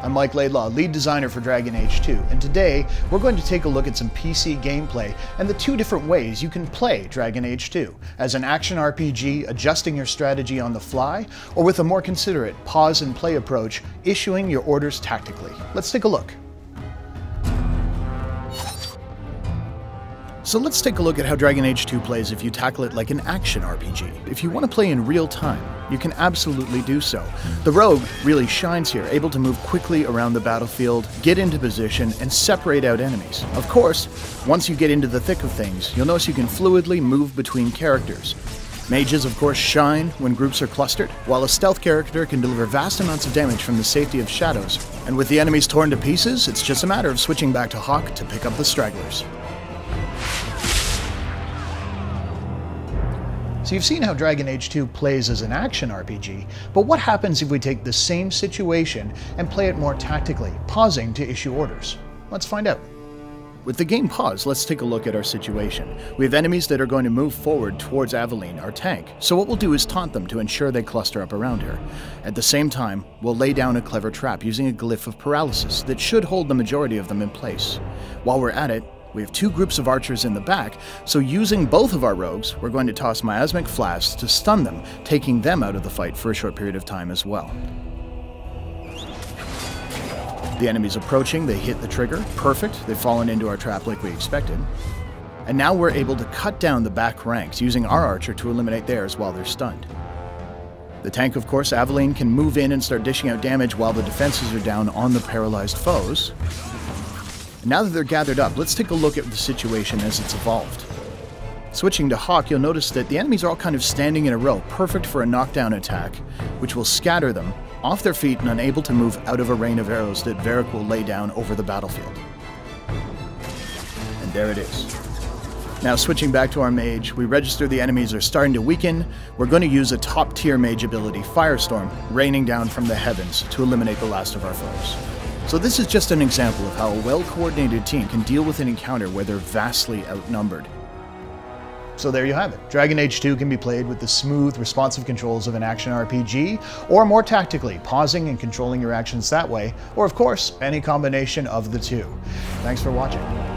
I'm Laidlaw, lead designer for Dragon Age 2, and today we're going to take a look at some PC gameplay and the two different ways you can play Dragon Age 2, as an action RPG, adjusting your strategy on the fly, or with a more considerate pause and play approach, issuing your orders tactically. Let's take a look. So let's take a look at how Dragon Age 2 plays if you tackle it like an action RPG. If you want to play in real time, you can absolutely do so. The rogue really shines here, able to move quickly around the battlefield, get into position, and separate out enemies. Of course, once you get into the thick of things, you'll notice you can fluidly move between characters. Mages, of course, shine when groups are clustered, while a stealth character can deliver vast amounts of damage from the safety of shadows. And with the enemies torn to pieces, it's just a matter of switching back to Hawk to pick up the stragglers. So you've seen how Dragon Age 2 plays as an action RPG, but what happens if we take the same situation and play it more tactically, pausing to issue orders? Let's find out. With the game paused, let's take a look at our situation. We have enemies that are going to move forward towards Aveline, our tank, so what we'll do is taunt them to ensure they cluster up around her. At the same time, we'll lay down a clever trap using a glyph of paralysis that should hold the majority of them in place. While we're at it, we have two groups of archers in the back, so using both of our rogues, we're going to toss miasmic flasks to stun them, taking them out of the fight for a short period of time as well. The enemy's approaching, they hit the trigger, perfect, they've fallen into our trap like we expected. And now we're able to cut down the back ranks, using our archer to eliminate theirs while they're stunned. The tank, of course, Aveline, can move in and start dishing out damage while the defenses are down on the paralyzed foes. Now that they're gathered up, let's take a look at the situation as it's evolved. Switching to Hawk, you'll notice that the enemies are all kind of standing in a row, perfect for a knockdown attack, which will scatter them off their feet and unable to move out of a rain of arrows that Varric will lay down over the battlefield. And there it is. Now switching back to our mage, we register the enemies are starting to weaken. We're going to use a top-tier mage ability, Firestorm, raining down from the heavens to eliminate the last of our foes. So this is just an example of how a well-coordinated team can deal with an encounter where they're vastly outnumbered. So there you have it. Dragon Age 2 can be played with the smooth, responsive controls of an action RPG, or more tactically, pausing and controlling your actions that way, or of course, any combination of the two. Thanks for watching.